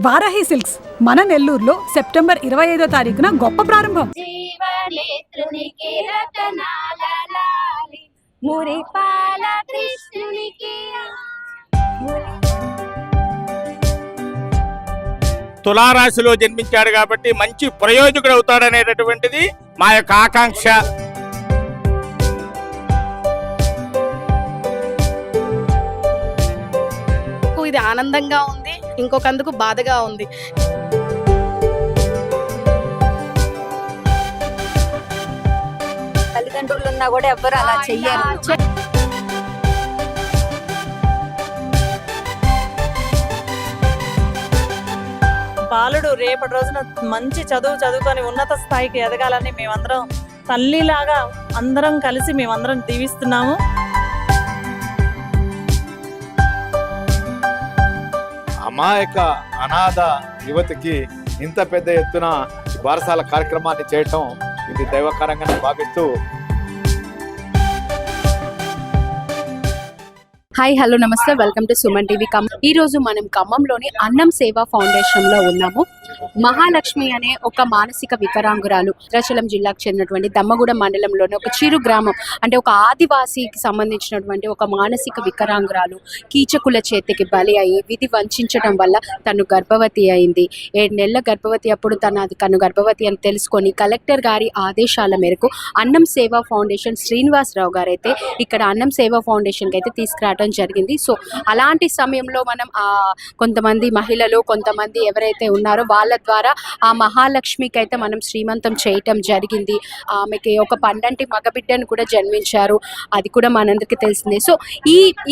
Varahi silks మన నెల్లూరులో September 25వ తారీఖున గొప్ప ప్రారంభం. జీవనేత్రునికి రతనాల లాలి మురిపాల కృష్ణునికి. తులారాశిలో జన్మించాడు కాబట్టి మంచి ప్రయోజకుడు అవుతాడనేటటువంటిది మా యొక్క ఆకాంక్ష. ఇది ఆనందంగా ఉంది, ఇంకొకందుకు బాధగా ఉంది. తల్లిదండ్రులు ఉన్నా కూడా ఎవ్వరు అలా చెయ్యరు. బాలుడు రేపటి రోజున మంచి చదువుకొని ఉన్నత స్థాయికి ఎదగాలని మేమందరం తల్లిలాగా అందరం కలిసి మేమందరం దీవిస్తున్నాము. అమాయక అనాథ యువతికి ఇంత పెద్ద ఎత్తున బారసాల కార్యక్రమాన్ని చేయటం ఇది దైవకరంగా భావిస్తూ. హాయ్, హలో, నమస్తే, welcome to Suman TV Khammam. ఈ రోజు మనం ఖమ్మంలోని అన్నం సేవా ఫౌండేషన్ లో ఉన్నాము. మహాలక్ష్మి అనే ఒక మానసిక వికలాంగురాలు భద్రాచలం జిల్లాకు చెందినటువంటి దమ్మగూడెం మండలంలోని ఒక చిరు గ్రామం, అంటే ఒక ఆదివాసీకి సంబంధించినటువంటి ఒక మానసిక వికలాంగురాలు కీచకుల చేతికి బలి అయ్యి విధి వంచడం వల్ల తను గర్భవతి అయింది. 7 నెలల గర్భవతి అప్పుడు తను గర్భవతి అని తెలుసుకొని కలెక్టర్ గారి ఆదేశాల మేరకు అన్నం సేవా ఫౌండేషన్ శ్రీనివాసరావు గారు అయితే ఇక్కడ అన్నం సేవా ఫౌండేషన్కి అయితే తీసుకురావడం జరిగింది. సో అలాంటి సమయంలో మనం కొంతమంది మహిళలు, కొంతమంది ఎవరైతే ఉన్నారో వాళ్ళ ద్వారా ఆ మహాలక్ష్మికి అయితే మనం శ్రీమంతం చేయటం జరిగింది. ఆమెకి ఒక పండంటి మగబిడ్డను కూడా జన్మించారు, అది కూడా మనందరికీ తెలిసిందే. సో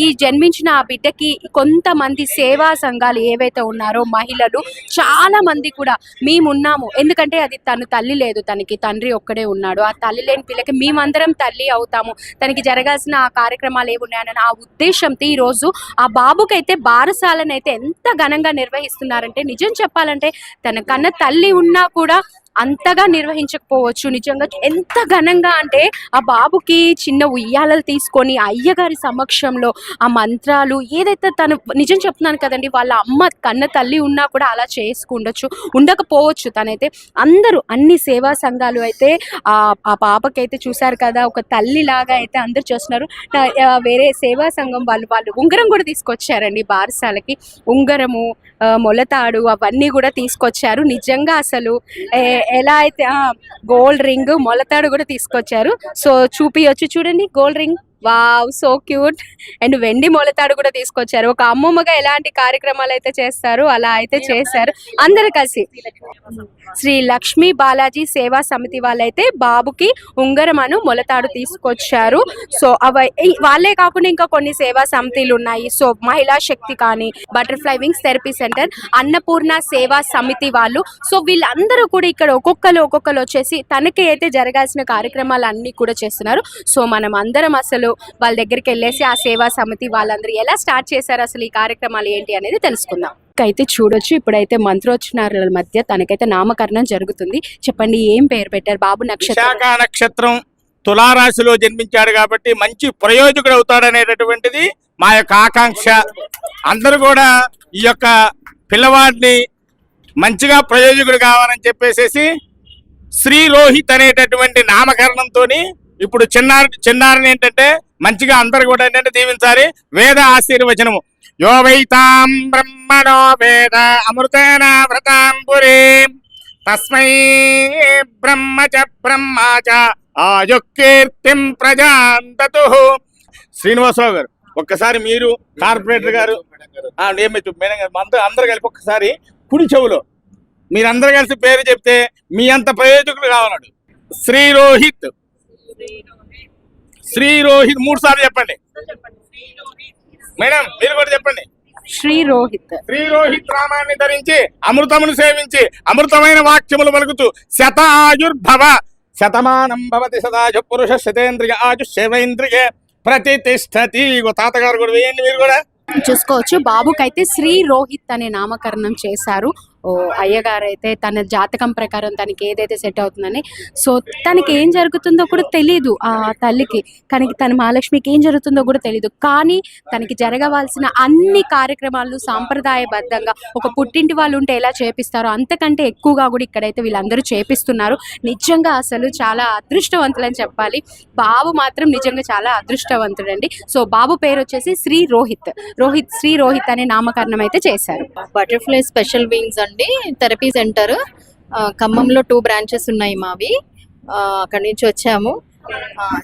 ఈ జన్మించిన ఆ బిడ్డకి కొంతమంది సేవా సంఘాలు ఏవైతే ఉన్నారో మహిళలు చాలా మంది కూడా మేమున్నాము, ఎందుకంటే అది తను తల్లి లేదు, తనకి తండ్రి ఒక్కడే ఉన్నాడు. ఆ తల్లి లేని పిల్లకి మేమందరం తల్లి అవుతాము, తనకి జరగాల్సిన ఆ కార్యక్రమాలు ఏమున్నాయని ఆ ఉద్దేశంతో ఈరోజు ఆ బాబుకైతే బారసాలను అయితే ఎంత ఘనంగా నిర్వహిస్తున్నారంటే, నిజం చెప్పాలంటే తన కన్న తల్లి ఉన్నా కూడా అంతగా నిర్వహించకపోవచ్చు. నిజంగా ఎంత ఘనంగా అంటే ఆ బాబుకి చిన్న ఉయ్యాలలు తీసుకొని అయ్యగారి సమక్షంలో ఆ మంత్రాలు ఏదైతే తను, నిజం చెప్తున్నాను కదండి, వాళ్ళ అమ్మ కన్న తల్లి ఉన్నా కూడా అలా ఉండకపోవచ్చు. తనైతే అందరూ అన్ని సేవా సంఘాలు అయితే ఆ పాపకైతే చూసారు కదా, ఒక తల్లి లాగా అయితే అందరు చేస్తున్నారు. వేరే సేవా సంఘం వాళ్ళు ఉంగరం కూడా తీసుకొచ్చారండి బారసాలకి. ఉంగరము, మొలతాడు అవన్నీ కూడా తీసుకొచ్చారు. నిజంగా అసలు ఎలా అయితే గోల్డ్ రింగ్, మొలతాడు కూడా తీసుకొచ్చారు. సో చూపియొచ్చు, చూడండి gold ring, wow, so cute. And వెండి మొలతాడు కూడా తీసుకొచ్చారు. ఒక అమ్మమ్మగా ఎలాంటి కార్యక్రమాలు అయితే చేస్తారు అలా అయితే చేశారు అందరు కలిసి. శ్రీ లక్ష్మీ బాలాజీ సేవా సమితి వాళ్ళైతే బాబుకి ఉంగరమను మొలతాడు తీసుకొచ్చారు. సో వాళ్ళే కాకుండా ఇంకా కొన్ని సేవా సమితిలు ఉన్నాయి. సో మహిళా శక్తి కానీ, butterfly wings therapy centre, Annapurna సేవా సమితి వాళ్ళు. సో వీళ్ళందరూ కూడా ఇక్కడ ఒక్కొక్కరు వచ్చేసి తనకి అయితే జరగాల్సిన కార్యక్రమాలు అన్ని కూడా చేస్తున్నారు. సో మనం అందరం అసలు వాళ్ళ దగ్గరికి వెళ్ళేసి ఆ సేవా సమితి వాళ్ళందరూ ఎలా స్టార్ట్ చేశారు, అసలు ఈ కార్యక్రమాలు ఏంటి అనేది తెలుసుకుందాం. అయితే చూడొచ్చు, ఇప్పుడైతే మంత్రోచ్చరణల మధ్య తనకైతే నామకరణం జరుగుతుంది. చెప్పండి, ఏం పేరు పెట్టారు? బాబు నక్షత్రం తులారాశిలో జన్మించాడు కాబట్టి మంచి ప్రయోజకుడు అవుతాడనేటటువంటిది మా యొక్క ఆకాంక్ష. అందరూ కూడా ఈ యొక్క పిల్లవాడిని మంచిగా ప్రయోజకుడు కావాలని చెప్పేసి శ్రీ రోహిత్ అనేటటువంటి నామకరణంతో ఇప్పుడు చిన్నారిని ఏంటంటే మంచిగా అందరు కూడా ఏంటంటే దీవించాలి. వేద ఆశీర్వచనము, యో వైతాం బ్రహ్మణో వేద అమృతేన వ్రతాంబురే తస్మై బ్రహ్మచ ఆయుకీర్తిం ప్రజాంతతు. శ్రీనివాసరావు గారు, ఒక్కసారి మీరు, కార్పొరేటర్ గారు, మేడం గారు, అందరు కలిపి ఒక్కసారి కుడి చెవులో మీరందరూ కలిసి పేరు చెప్తే మీ అంత ప్రయోజకులు కావాలన్నాడు. శ్రీ రోహిత్ 3 సార్లు చెప్పండి. మేడం మీరు కూడా చెప్పండి. శ్రీ రోహిత్ రామాన్ని ధరించి అమృతమును సేవించి అమృతమైన వాక్యములు పలుకుతూ శతాయుర్భవ శతమానం భవతి సదాజు పురుష శతేంద్రియ ఆయుష్యేంద్రియ ప్రతిష్టతి. తాతగారు కూడా వేయండి మీరు కూడా. చూసుకోవచ్చు, బాబుకైతే శ్రీ రోహిత్ అనే నామకరణం చేశారు. అయ్యగారు అయితే తన జాతకం ప్రకారం తనకి ఏదైతే సెట్ అవుతుందని, సో తనకి ఏం జరుగుతుందో కూడా తెలియదు ఆ తల్లికి, కానీ తన మహాలక్ష్మికి ఏం జరుగుతుందో కూడా తెలియదు. కానీ తనకి జరగవలసిన అన్ని కార్యక్రమాలు సాంప్రదాయబద్ధంగా ఒక పుట్టింటి వాళ్ళు ఉంటే ఎలా చేపిస్తారో అంతకంటే ఎక్కువగా కూడా ఇక్కడైతే వీళ్ళందరూ చేపిస్తున్నారు. నిజంగా అసలు చాలా అదృష్టవంతులని చెప్పాలి. బాబు మాత్రం నిజంగా చాలా అదృష్టవంతుడండి. సో బాబు పేరు వచ్చేసి శ్రీ రోహిత్ అనే నామకరణం అయితే చేశారు. బటర్ఫ్లై స్పెషల్ వింగ్స్ అండి, థెరపీ సెంటర్. ఖమ్మంలో 2 బ్రాంచెస్ ఉన్నాయి మావి. అక్కడి నుంచి వచ్చాము.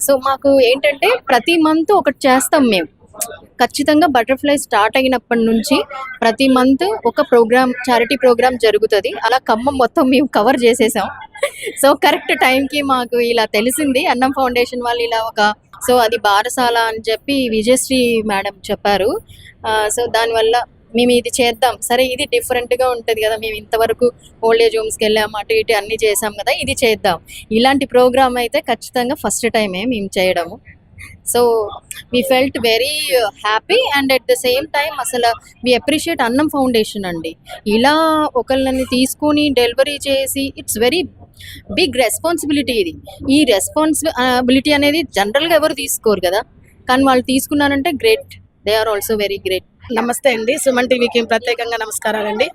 సో మాకు ఏంటంటే ప్రతి మంత్ ఒకటి చేస్తాం మేము. ఖచ్చితంగా బటర్ఫ్లై స్టార్ట్ అయినప్పటి నుంచి ప్రతి మంత్ ఒక ప్రోగ్రామ్, చారిటీ ప్రోగ్రామ్ జరుగుతుంది. అలా ఖమ్మం మొత్తం మేము కవర్ చేసేసాం. సో కరెక్ట్ టైంకి మాకు ఇలా తెలిసింది, అన్నం ఫౌండేషన్ వాళ్ళు ఇలా సో అది బారసాల అని చెప్పి విజయశ్రీ మేడం చెప్పారు. సో దానివల్ల మేము ఇది చేద్దాం, సరే ఇది డిఫరెంట్గా ఉంటుంది కదా, మేము ఇంతవరకు ఓల్డ్ ఏజ్ హోమ్స్కి వెళ్ళాము, అటు ఇటు అన్నీ చేసాం కదా, ఇది చేద్దాం. ఇలాంటి ప్రోగ్రామ్ అయితే ఖచ్చితంగా ఫస్ట్ టైమే మేము చేయడము. So we felt very happy and at the same time అసలు వీ అప్రిషియేట్ అన్నం ఫౌండేషన్ అండి. ఇలా ఒకళ్ళని తీసుకొని డెలివరీ చేసి ఇట్స్ వెరీ బిగ్ రెస్పాన్సిబిలిటీ. ఈ రెస్పాన్సిబిలిటీ అనేది జనరల్గా ఎవరు తీసుకోరు కదా, కానీ వాళ్ళు తీసుకున్నారంటే great. They are also very great. నమస్తే అండి, సుమన్ టీవీకి ప్రత్యేకంగా నమస్కారాలండి.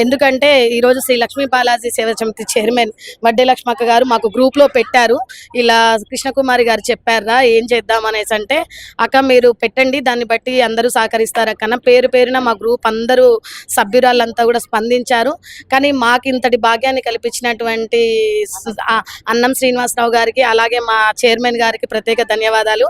ఎందుకంటే ఈరోజు శ్రీ లక్ష్మీ బాలాజీ సేవ సమితి చైర్మన్ వడ్డే లక్ష్మక్క గారు మాకు గ్రూప్లో పెట్టారు. ఇలా కృష్ణకుమారి గారు చెప్పారా ఏం చేద్దాం అనేసి అంటే, అక్క మీరు పెట్టండి, దాన్ని బట్టి అందరూ సహకరిస్తారు అక్క. పేరున మా గ్రూప్ అందరూ సభ్యురాళ్ళంతా కూడా స్పందించారు. కానీ మాకు ఇంతటి భాగ్యాన్ని కల్పించినటువంటి అన్నం శ్రీనివాసరావు గారికి, అలాగే మా చైర్మన్ గారికి ప్రత్యేక ధన్యవాదాలు.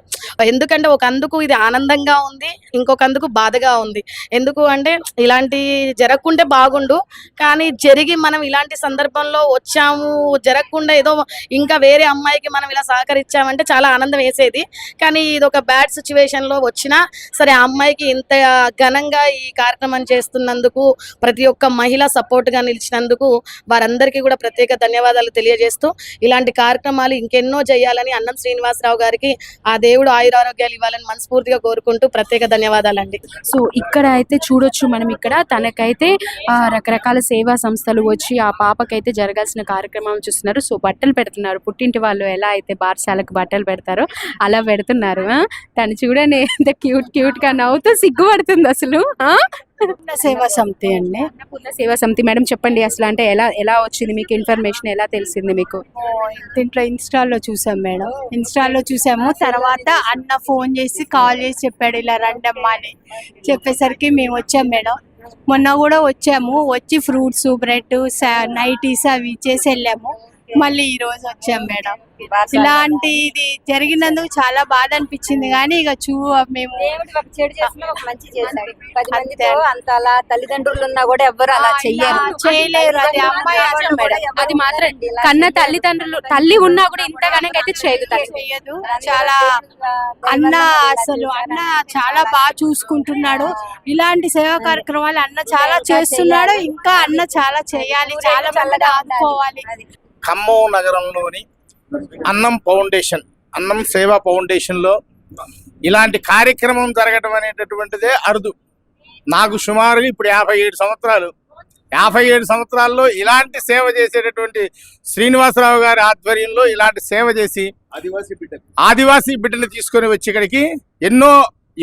ఎందుకంటే ఒక అందుకు ఇది ఆనందంగా ఉంది, ఇంకొక అందుకు బాధగా ఉంది. ఎందుకు అంటే ఇలాంటి జరగకుంటే బాగుండు, కానీ జరిగి మనం ఇలాంటి సందర్భంలో వచ్చాము, జరగకుండా ఏదో ఇంకా వేరే అమ్మాయికి మనం ఇలా సహకరించామంటే చాలా ఆనందం వేసేది. కానీ ఇది ఒక బ్యాడ్ సిచ్యువేషన్లో వచ్చినా సరే, ఆ అమ్మాయికి ఇంత ఘనంగా ఈ కార్యక్రమం చేస్తున్నందుకు, ప్రతి ఒక్క మహిళ సపోర్ట్గా నిలిచినందుకు వారందరికీ కూడా ప్రత్యేక ధన్యవాదాలు తెలియజేస్తూ, ఇలాంటి కార్యక్రమాలు ఇంకెన్నో చేయాలని అన్నం శ్రీనివాసరావు గారికి ఆ దేవుడు ఆయురారోగ్యాలు ఇవ్వాలని మనస్ఫూర్తిగా కోరుకుంటూ ప్రత్యేక ధన్యవాదాలండి. సో ఇక్కడ అయితే చూడొచ్చు మనం, ఇక్కడ తనకైతే రకరకాల సేవా సంస్థలు వచ్చి ఆ పాపకైతే జరగాల్సిన కార్యక్రమం చూస్తున్నారు. సో బట్టలు పెడుతున్నారు, పుట్టింటి వాళ్ళు ఎలా అయితే బార్శాలకు బట్టలు పెడతారో అలా పెడుతున్నారు. తను చూడండి ఎంత క్యూట్ గా నవ్వుతూ సిగ్గుపడుతుంది అసలు. సేవా సమితి అండి. సేవా సమితి మేడం చెప్పండి, అసలు అంటే ఎలా వచ్చింది మీకు ఇన్ఫర్మేషన్, ఎలా తెలిసింది మీకు? దీంట్లో ఇన్స్టాల్లో చూసాం మేడం, ఇన్స్టాల్లో చూసాము. తర్వాత అన్న ఫోన్ చేసి కాల్ చేసి చెప్పాడు ఇలా రండమ్మా అని. చెప్పేసరికి మేము వచ్చాం మేడం. మొన్న కూడా వచ్చాము, వచ్చి ఫ్రూట్స్, బ్రెడ్, నైటీస్ అవి ఇచ్చేసి వెళ్ళాము. మళ్ళీ ఈ రోజు వచ్చాం మేడం. ఇలాంటి ఇది జరిగినందుకు చాలా బాధ అనిపించింది. కానీ ఇక మేము ఒక చెడు చేసినా ఒక మంచి చేశాడు. 10 మందితో అంత అలా తల్లిదండ్రులు ఉన్నా కూడా ఎవ్వరు అలా చేయలేరు. అది అమ్మాయి మాత్రం మేడం, అది మాత్రం కన్న తల్లి ఉన్నా కూడా ఇంతగానే అయితే చేయదు. చాలా అన్న చాలా బాగా చూసుకుంటున్నాడు. ఇలాంటి సేవా కార్యక్రమాలు అన్న చాలా చేస్తున్నాడు. ఇంకా అన్న చాలా చేయాలి, చాలా మంది ఆదుకోవాలి. ఖమ్మం నగరంలోని అన్నం సేవా ఫౌండేషన్లో ఇలాంటి కార్యక్రమం జరగడం అనేటటువంటిదే అరుదు. నాకు సుమారుగా ఇప్పుడు 57 సంవత్సరాలు. 57 సంవత్సరాల్లో ఇలాంటి సేవ చేసేటటువంటి శ్రీనివాసరావు గారి ఆధ్వర్యంలో ఇలాంటి సేవ చేసి ఆదివాసీ బిడ్డని తీసుకొని వచ్చి ఇక్కడికి, ఎన్నో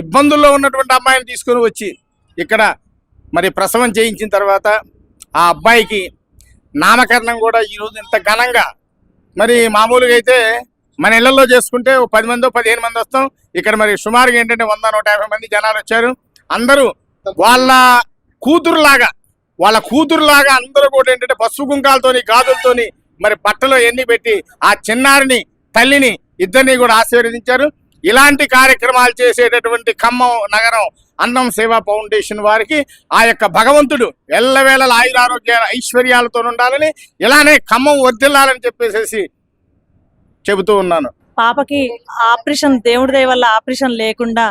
ఇబ్బందుల్లో ఉన్నటువంటి అమ్మాయిని తీసుకొని వచ్చి ఇక్కడ మరి ప్రసవం చేయించిన తర్వాత ఆ అబ్బాయికి నామకరణం కూడా ఈరోజు ఇంత ఘనంగా, మరి మామూలుగా అయితే మన ఇళ్లలో చేసుకుంటే 10 మందో 15 మంది వస్తాం. ఇక్కడ మరి సుమారుగా ఏంటంటే 100-150 మంది జనాలు వచ్చారు. అందరూ వాళ్ళ కూతురులాగా అందరూ కూడా ఏంటంటే పసుపు కుంకాలతోని, గాజులతోని, మరి బట్టలో ఎన్ని పెట్టి ఆ చిన్నారిని, తల్లిని ఇద్దరిని కూడా ఆశీర్వదించారు. ఇలాంటి కార్యక్రమాలు చేసేటటువంటి ఖమ్మం నగరం అన్నం సేవా ఫౌండేషన్ వారికి ఆ యొక్క భగవంతుడు ఎల్లవేళల ఆయురారోగ్య ఐశ్వర్యాలతో ఉండాలని, ఇలానే ఖమ్మం వర్ధిల్లాలని చెప్పేసి చెబుతూ ఉన్నాను. పాపకి ఆపరేషన్, దేవుడి దయ వల్ల ఆపరేషన్ లేకుండా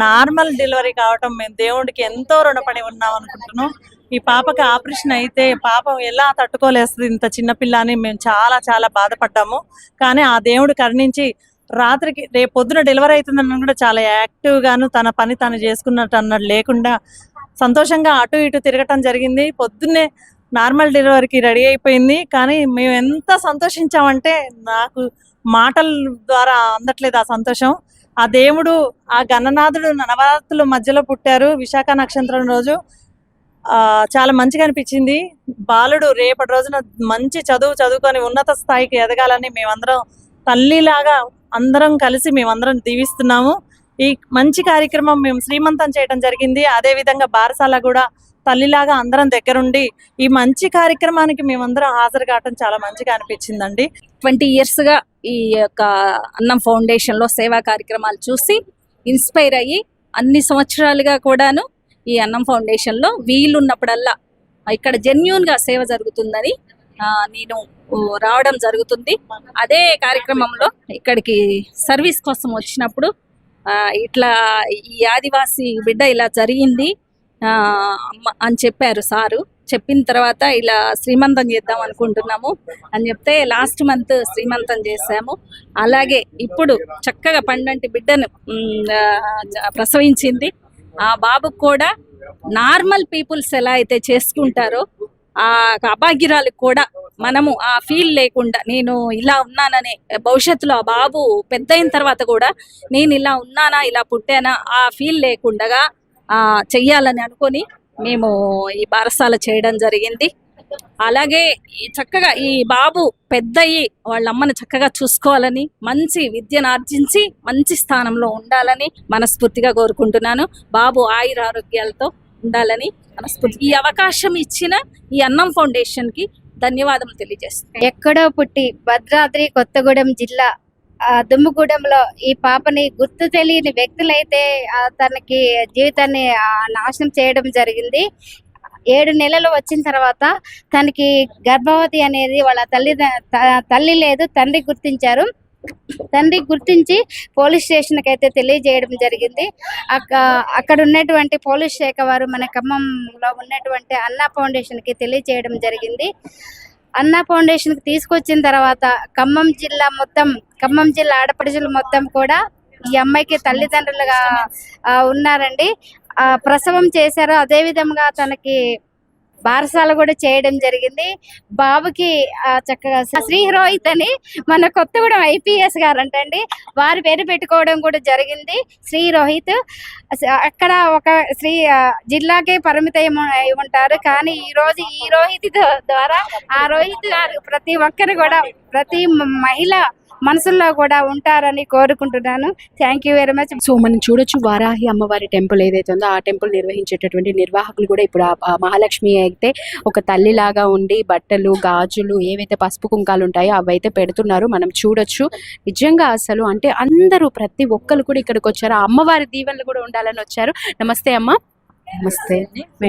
నార్మల్ డెలివరీ కావటం మేము దేవుడికి ఎంతో రుణపడి ఉన్నాం అనుకుంటున్నాం. ఈ పాపకి ఆపరేషన్ అయితే పాపం ఎలా తట్టుకోలేస్తుంది ఇంత చిన్నపిల్ల అని మేము చాలా చాలా బాధపడ్డాము. కానీ ఆ దేవుడు కరుణించి రాత్రికి రేపు పొద్దున డెలివరీ అవుతుందని కూడా చాలా యాక్టివ్ గాను తన పని తను చేసుకున్నట్టు అన్నట్టు లేకుండా సంతోషంగా అటు ఇటు తిరగటం జరిగింది. పొద్దున్నే నార్మల్ డెలివరీకి రెడీ అయిపోయింది. కానీ మేము ఎంత సంతోషించామంటే నాకు మాటల ద్వారా అందట్లేదు ఆ సంతోషం. ఆ దేవుడు, ఆ గణనాథుడు నవరాత్రుల మధ్యలో పుట్టారు విశాఖ నక్షత్రం రోజు. చాలా మంచిగా అనిపించింది. బాలుడు రేపటి రోజున మంచి చదువుకొని ఉన్నత స్థాయికి ఎదగాలని మేమందరం తల్లిలాగా అందరం కలిసి మేమందరం దీవిస్తున్నాము. ఈ మంచి కార్యక్రమం మేము శ్రీమంతం చేయడం జరిగింది. అదే విధంగా బారసాల కూడా తల్లిలాగా అందరం దగ్గరుండి ఈ మంచి కార్యక్రమానికి మేమందరం హాజరు కావటం చాలా మంచిగా అనిపించిందండి. 20 yearsగా ఈ యొక్క అన్నం ఫౌండేషన్లో సేవా కార్యక్రమాలు చూసి ఇన్స్పైర్ అయ్యి అన్ని సంవత్సరాలుగా కూడాను ఈ అన్నం ఫౌండేషన్లో వీలున్నప్పుడల్లా ఇక్కడ జెన్యూన్గా సేవ జరుగుతుందని నేను రావడం జరుగుతుంది. అదే కార్యక్రమంలో ఇక్కడికి సర్వీస్ కోసం వచ్చినప్పుడు ఇట్లా ఈ ఆదివాసీ బిడ్డ ఇలా జరిగింది అని చెప్పారు సారు. చెప్పిన తర్వాత ఇలా శ్రీమంతం చేద్దాం అనుకుంటున్నాము అని చెప్తే లాస్ట్ మంత్ శ్రీమంతం చేశాము. అలాగే ఇప్పుడు చక్కగా పండంటి బిడ్డను ప్రసవించింది. ఆ బాబుకు కూడా నార్మల్ పీపుల్స్ ఎలా అయితే చేసుకుంటారో ఆ అభాగ్యురాలకు కూడా మనము ఆ ఫీల్ లేకుండా నేను ఇలా ఉన్నాననే భవిష్యత్తులో ఆ బాబు పెద్ద అయిన తర్వాత కూడా నేను ఇలా ఉన్నానా ఇలా పుట్టానా ఆ ఫీల్ లేకుండా చెయ్యాలని అనుకొని మేము ఈ బారసాల చేయడం జరిగింది. అలాగే చక్కగా ఈ బాబు పెద్దయి వాళ్ళ అమ్మని చక్కగా చూసుకోవాలని, మంచి విద్యను ఆర్జించి మంచి స్థానంలో ఉండాలని మనస్ఫూర్తిగా కోరుకుంటున్నాను. బాబు ఆయురారోగ్యాలతో ఉండాలని మనస్ఫూర్తి. ఈ అవకాశం ఇచ్చిన ఈ అన్నం ఫౌండేషన్ కి ధన్యవాదములు తెలియజేస్తాను. ఎక్కడో పుట్టి భద్రాద్రి కొత్తగూడెం జిల్లా దుమ్ముగూడెంలో ఈ పాపని గుర్తు తెలియని వ్యక్తులైతే తనకి జీవితాన్ని నాశనం చేయడం జరిగింది. 7 నెలలు వచ్చిన తర్వాత తనకి గర్భవతి అనేది వాళ్ళ తల్లి లేదు, తండ్రి గుర్తించారు. తండ్రి గుర్తించి పోలీస్ స్టేషన్కి అయితే తెలియజేయడం జరిగింది. అక్కడ ఉన్నటువంటి పోలీస్ శాఖ వారు మన ఖమ్మంలో ఉన్నటువంటి అన్నా ఫౌండేషన్కి తెలియజేయడం జరిగింది. అన్నా ఫౌండేషన్కి తీసుకొచ్చిన తర్వాత ఖమ్మం జిల్లా ఆడపడుచులు మొత్తం కూడా ఈ అమ్మాయికి తల్లిదండ్రులుగా ఉన్నారండి. ప్రసవం చేశారు. అదే విధంగా తనకి బారసాల కూడా చేయడం జరిగింది. బాబుకి చక్కగా శ్రీ రోహిత్ అని మన కొత్తగూడెం IPS గారంటండి వారి పేరు పెట్టుకోవడం కూడా జరిగింది. శ్రీ రోహిత్ అక్కడ ఒక జిల్లాకే పరిమితం అయి ఉంటారు. కానీ ఈ రోహిత్ ద్వారా ఆ రోహిత్ గారు ప్రతి ఒక్కరు కూడా ప్రతి మహిళ మనసుల్లో కూడా ఉంటారని కోరుకుంటున్నాను. Thank you very much. So మనం చూడొచ్చు వారాహి అమ్మవారి టెంపుల్ ఏదైతే ఉందో ఆ టెంపుల్ నిర్వహించేటటువంటి నిర్వాహకులు కూడా ఇప్పుడు ఆ మహాలక్ష్మి అయితే ఒక తల్లిలాగా ఉండి బట్టలు గాజులు ఏవైతే పసుపు కుంకాలు ఉంటాయో అవైతే పెడుతున్నారు. మనం చూడొచ్చు. నిజంగా అసలు అంటే అందరూ ప్రతి ఒక్కరు కూడా ఇక్కడికి వచ్చారు. ఆ అమ్మవారి దీవెనలు కూడా ఉండాలని వచ్చారు. నమస్తే అమ్మ. నమస్తే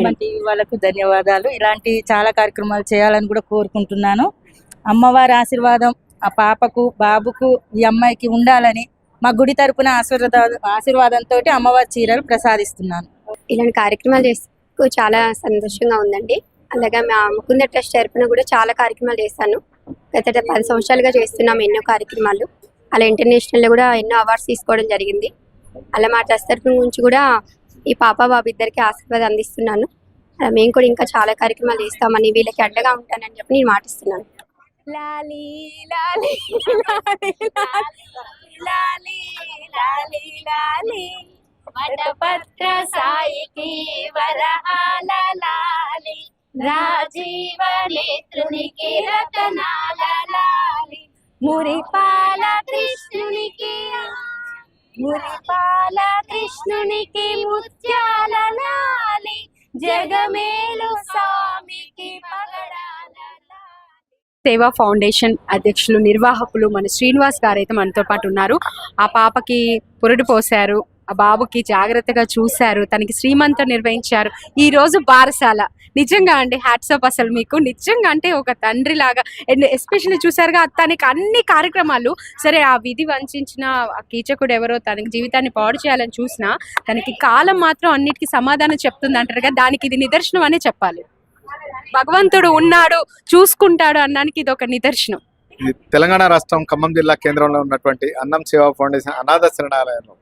అండి. వాళ్ళకు ధన్యవాదాలు. ఇలాంటి చాలా కార్యక్రమాలు చేయాలని కూడా కోరుకుంటున్నాను. అమ్మవారి ఆశీర్వాదం ఆ పాపకు బాబుకు ఈ అమ్మాయికి ఉండాలని మా గుడి తరపున ఆశీర్వాదంతో అమ్మవారి చీరలు ప్రసాదిస్తున్నాను. ఇలాంటి కార్యక్రమాలు చేస్తూ చాలా సంతోషంగా ఉందండి. అలాగే మా ముకుంద ట్రస్ట్ తరపున కూడా చాలా కార్యక్రమాలు చేస్తాను. గత 10 సంవత్సరాలుగా చేస్తున్నాము ఎన్నో కార్యక్రమాలు. అలా ఇంటర్నేషనల్లో కూడా ఎన్నో అవార్డ్స్ తీసుకోవడం జరిగింది. అలా మా ట్రస్ట్ తరపున నుంచి కూడా ఈ పాప బాబు ఇద్దరికి ఆశీర్వాదం అందిస్తున్నాను. అలా మేము కూడా ఇంకా చాలా కార్యక్రమాలు చేస్తామని వీళ్ళకి అండగా ఉంటానని చెప్పి నేను మాటిస్తున్నాను. లాలీ లాలీ లాలీ లాలీ లాలీ లాలీ వటపత్ర సాయికి వరహాల లాలి రాజీవ నేత్రునికి రతనాల లాలి మురిపాల కృష్ణునికి ముత్యాల లాలి జగమేలు స్వామికి పగడాల. సేవా ఫౌండేషన్ అధ్యక్షులు నిర్వాహకులు మన శ్రీనివాస్ గారు అయితే మనతో పాటు ఉన్నారు. ఆ పాపకి పురుడు పోశారు, ఆ బాబుకి జాగ్రత్తగా చూశారు, తనకి శ్రీమంతం నిర్వహించారు. ఈ రోజు బారసాల. నిజంగా అండి హ్యాట్సాప్ అసలు మీకు. నిజంగా అంటే ఒక తండ్రి లాగా ఎస్పెషల్లీ చూసారుగా తనకి అన్ని కార్యక్రమాలు సరే ఆ విధి వంచిన కీచకుడు ఎవరో తనకి జీవితాన్ని పాడు చేయాలని చూసినా తనకి కాలం మాత్రం అన్నిటికీ సమాధానం చెప్తుంది అంటారు కదా, దానికి ఇది నిదర్శనం అనే చెప్పాలి. భగవంతుడు ఉన్నాడు చూసుకుంటాడు అన్నానికి ఇది ఒక నిదర్శనం. తెలంగాణ రాష్ట్రం ఖమ్మం జిల్లా కేంద్రంలో ఉన్నటువంటి అన్నం సేవా ఫౌండేషన్ అనాథ శరణాలయంలో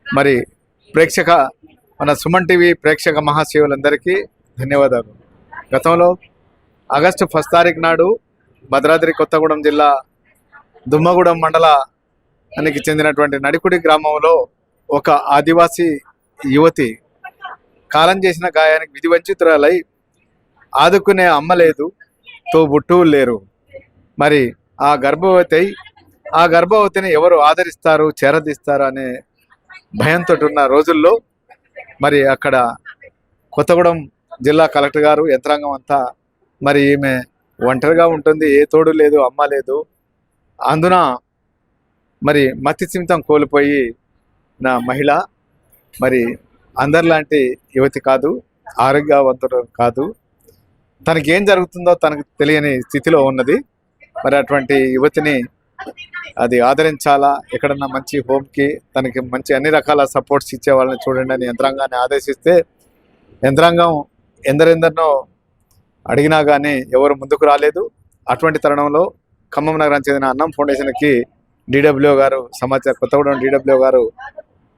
మరి ప్రేక్షక మన సుమన్ టీవీ ప్రేక్షక మహాశివులందరికీ ధన్యవాదాలు. గతంలో ఆగస్టు 1 తారీఖు నాడు భద్రాద్రి కొత్తగూడెం జిల్లా దుమ్మగూడెం మండలానికి చెందినటువంటి నడికుడి గ్రామంలో ఒక ఆదివాసీ యువతి కాలం చేసిన గాయానికి విధివంచితురాలై ఆదుకునే అమ్మ లేదు, తోబుట్టువులు లేరు. మరి ఆ గర్భవతిని ఎవరు ఆదరిస్తారు, చేరదీస్తారు అనే భయంతో ఉన్న రోజుల్లో మరి అక్కడ కొత్తగూడెం జిల్లా కలెక్టర్ గారు యంత్రాంగం అంతా మరి ఈమె ఒంటరిగా ఉంటుంది, ఏ తోడు లేదు, అమ్మ లేదు, అందున మరి మతి స్థిమితం కోల్పోయి నా మహిళ మరి అందరిలాంటి యువతి కాదు, ఆరోగ్యవంతుడు కాదు, తనకి ఏం జరుగుతుందో తనకు తెలియని స్థితిలో ఉన్నది. మరి అటువంటి యువతిని అది ఆదరించాలా, ఎక్కడన్నా మంచి హోమ్కి తనకి మంచి అన్ని రకాల సపోర్ట్స్ ఇచ్చే వాళ్ళని చూడండి అని యంత్రాంగాన్ని ఆదేశిస్తే యంత్రాంగం ఎందరెందరినో అడిగినా కానీ ఎవరు ముందుకు రాలేదు. అటువంటి తరుణంలో ఖమ్మం నగరానికి చెందిన అన్నం ఫౌండేషన్కి డిడబ్ల్యూ గారు కొత్తగూడెం డిడబ్ల్యూ గారు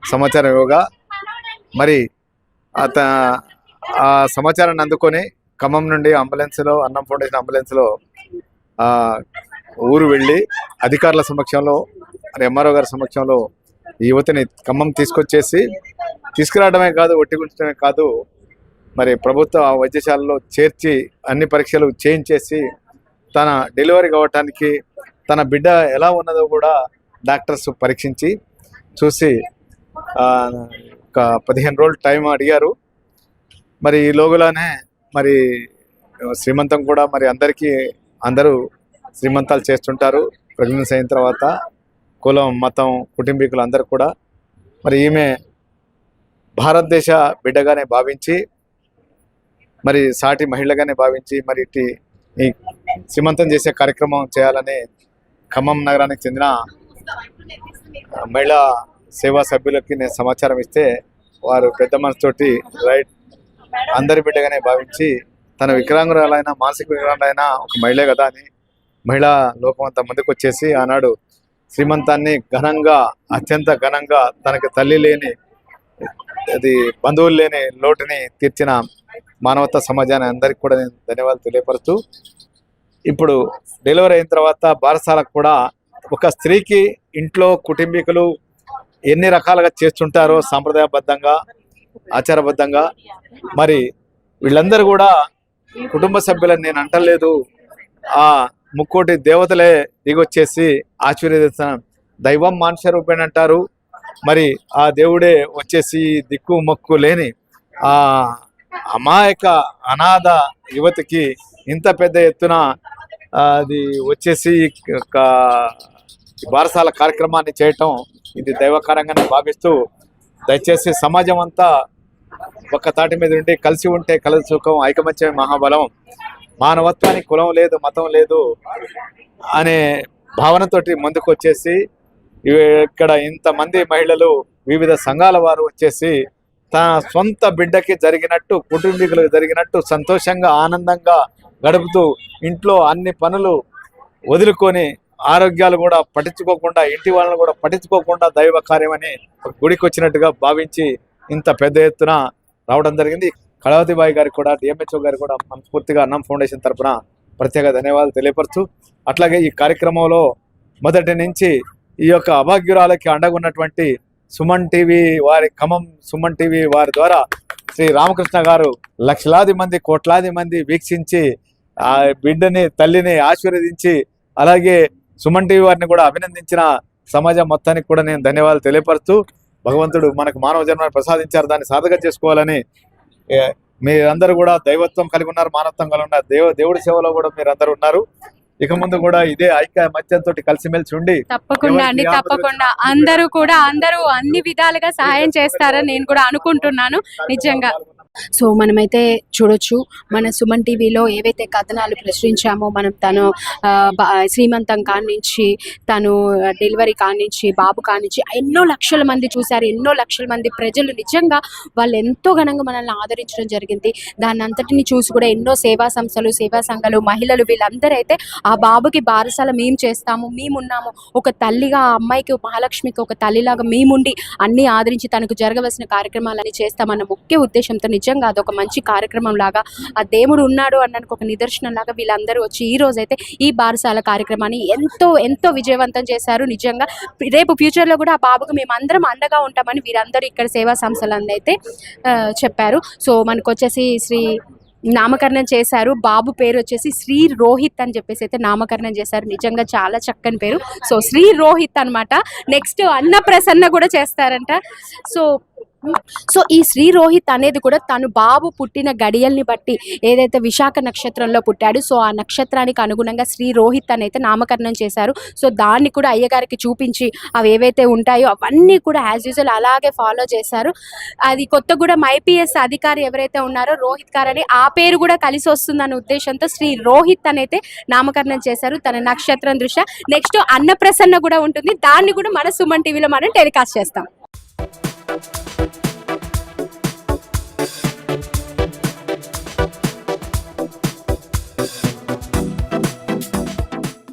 సమాచారం ఇవ్వగా మరి ఆ సమాచారాన్ని అందుకొని ఖమ్మం నుండి అంబులెన్స్లో అన్నం ఫౌండేషన్ అంబులెన్స్లో ఊరు వెళ్ళి అధికారుల సమక్షంలో ఎంఆర్ఓ గారి సమక్షంలో ఈ యువతిని ఖమ్మం తీసుకురావడమే కాదు, ఒట్టిగుంచడమే కాదు, మరి ప్రభుత్వ వైద్యశాలలో చేర్చి అన్ని పరీక్షలు చేయించేసి తన డెలివరీ కావటానికి తన బిడ్డ ఎలా ఉన్నదో కూడా డాక్టర్స్ పరీక్షించి చూసి ఒక 15 రోజులు టైం అడిగారు. మరి ఈ లోగులానే మరి శ్రీమంతం కూడా మరి అందరూ శ్రీమంతాలు చేస్తుంటారు ప్రెగ్నెన్సీ అయిన తర్వాత, కులం మతం కుటుంబీకులు అందరూ కూడా. మరి ఈమె భారతదేశ బిడ్డగానే భావించి మరి సాటి మహిళగానే భావించి మరి ఈ శ్రీమంతం చేసే కార్యక్రమం చేయాలని ఖమ్మం నగరానికి చెందిన మహిళా సేవా సభ్యులకి నేను సమాచారం ఇస్తే వారు పెద్ద మనసుతోటి రైట్ అందరి బిడ్డగానే భావించి తన వికలాంగురాలైన మానసిక వికలాంగులైన ఒక మహిళే కదా అని మహిళా లోకం అంతా ముందుకు వచ్చేసి ఆనాడు శ్రీమంతాన్ని అత్యంత ఘనంగా తనకి తల్లి లేని బంధువులు లేని లోటుని తీర్చిన మానవతా సమాజాన్ని అందరికీ కూడా నేను ధన్యవాదాలు తెలియపరుస్తూ, ఇప్పుడు డెలివరీ అయిన తర్వాత బారసాలకు కూడా ఒక స్త్రీకి ఇంట్లో కుటుంబీకులు ఎన్ని రకాలుగా చేస్తుంటారో సాంప్రదాయబద్ధంగా ఆచారబద్ధంగా, మరి వీళ్ళందరూ కూడా కుటుంబ సభ్యులని నేను అంటలేదు, ఆ ముక్కోటి దేవతలే దిగొచ్చేసి ఆశీర్వదిస్తాను. దైవం మానుష రూపేణ అంటారు. మరి ఆ దేవుడే వచ్చేసి దిక్కు మొక్కు లేని ఆ అమాయక అనాథ యువతికి ఇంత పెద్ద ఎత్తున అది వచ్చేసి బారసాల కార్యక్రమాన్ని చేయటం ఇది దైవకారంగానే భావిస్తూ, దయచేసి సమాజం అంతా ఒక్క తాటి మీద ఉండి కలిసి ఉంటే కలిసి సుఖం, ఐకమత్యమే మహాబలం, మానవత్వానికి కులం లేదు మతం లేదు అనే భావనతోటి ముందుకు వచ్చేసి ఇక్కడ ఇంతమంది మహిళలు వివిధ సంఘాల వారు వచ్చేసి తన సొంత బిడ్డకి జరిగినట్టు కుటుంబీకులకు జరిగినట్టు సంతోషంగా ఆనందంగా గడుపుతూ ఇంట్లో అన్ని పనులు వదులుకొని ఆరోగ్యాలు కూడా పట్టించుకోకుండా ఇంటి వాళ్ళని కూడా పట్టించుకోకుండా దైవ కార్యమని గుడికి వచ్చినట్టుగా భావించి ఇంత పెద్ద ఎత్తున రావడం జరిగింది. కళావతిబాయి గారికి కూడా డిఎంహెచ్ఓ గారికి కూడా మనస్ఫూర్తిగా అన్నం ఫౌండేషన్ తరఫున ప్రత్యేక ధన్యవాదాలు తెలియపరుస్తూ, అట్లాగే ఈ కార్యక్రమంలో మొదటి నుంచి ఈ యొక్క అభాగ్యురాలకి అండగున్నటువంటి సుమన్ టీవీ ఖమ్మం సుమన్ టీవీ వారి ద్వారా శ్రీ రామకృష్ణ గారు లక్షలాది మంది కోట్లాది మంది వీక్షించి ఆ బిడ్డని తల్లిని ఆశీర్వదించి అలాగే సుమన్ టీవీ వారిని కూడా అభినందించిన సమాజం మొత్తానికి కూడా నేను ధన్యవాదాలు తెలియపరుస్తూ, భగవంతుడు మనకు మానవ జన్మను ప్రసాదించారు, దాన్ని సాధక చేసుకోవాలని మీరందరూ కూడా దైవత్వం కలిగి ఉన్నారు, మానవత్వం కలిగి ఉన్నారు, దేవుడి సేవలో కూడా మీరందరూ ఉన్నారు. ఇక ముందు కూడా ఇదే ఐకమత్యంతో కలిసిమెలిసి ఉండి తప్పకుండా అండి, తప్పకుండా అందరూ అన్ని విధాలుగా సహాయం చేస్తారని నేను కూడా అనుకుంటున్నాను. నిజంగా సో మనమైతే చూడొచ్చు మన సుమన్ టీవీలో ఏవైతే కథనాలు ప్రచురించామో మనం తను శ్రీమంతం కానించి తను డెలివరీ కానించి బాబు కానించి ఎన్నో లక్షల మంది చూశారు, ఎన్నో లక్షల మంది ప్రజలు నిజంగా వాళ్ళు ఎంతో ఘనంగా మనల్ని ఆదరించడం జరిగింది. దాన్ని అంతటిని చూసి కూడా ఎన్నో సేవా సంస్థలు, సేవా సంఘాలు, మహిళలు వీళ్ళందరూ అయితే ఆ బాబుకి బారసాల మేము చేస్తాము, మేమున్నాము, ఒక తల్లిగా ఆ అమ్మాయికి మహాలక్ష్మికి ఒక తల్లిలాగా మేముండి అన్ని ఆదరించి తనకు జరగవలసిన కార్యక్రమాలని చేస్తామన్న ముఖ్య ఉద్దేశంతో నిజంగా అదొక మంచి కార్యక్రమం లాగా, ఆ దేవుడు ఉన్నాడు అన్నకు ఒక నిదర్శనం లాగా వీళ్ళందరూ వచ్చి ఈ రోజైతే ఈ బారసాల కార్యక్రమాన్ని ఎంతో ఎంతో విజయవంతం చేశారు. నిజంగా రేపు ఫ్యూచర్లో కూడా ఆ బాబుకు మేము అందరం అండగా ఉంటామని వీరందరూ ఇక్కడ సేవా సంస్థలన్నీ అయితే చెప్పారు. సో మనకు వచ్చేసి శ్రీ నామకరణం చేశారు. బాబు పేరు వచ్చేసి శ్రీ రోహిత్ అని చెప్పేసి అయితే నామకరణం చేశారు. నిజంగా చాలా చక్కని పేరు. సో శ్రీ రోహిత్ అన్నమాట. నెక్స్ట్ అన్నప్రసన్న కూడా చేస్తారంట. సో ఈ శ్రీ రోహిత్ అనేది కూడా తను బాబు పుట్టిన గడియల్ని బట్టి ఏదైతే విశాఖ నక్షత్రంలో పుట్టాడు, సో ఆ నక్షత్రానికి అనుగుణంగా శ్రీ రోహిత్ అని అయితే నామకరణం చేశారు. సో దాన్ని కూడా అయ్యగారికి చూపించి అవి ఏవైతే ఉంటాయో అవన్నీ కూడా యాజ్ యూజువల్ అలాగే ఫాలో చేశారు. అది కొత్తగూడెం IPS అధికారి ఎవరైతే ఉన్నారో రోహిత్ గారు అని ఆ పేరు కూడా కలిసి వస్తుందన్న ఉద్దేశంతో శ్రీ రోహిత్ అని అయితే నామకరణం చేశారు తన నక్షత్రం దృష్ట్యా. నెక్స్ట్ అన్నప్రసన్న కూడా ఉంటుంది, దాన్ని కూడా మన సుమన్ టీవీలో మనం టెలికాస్ట్ చేస్తాం.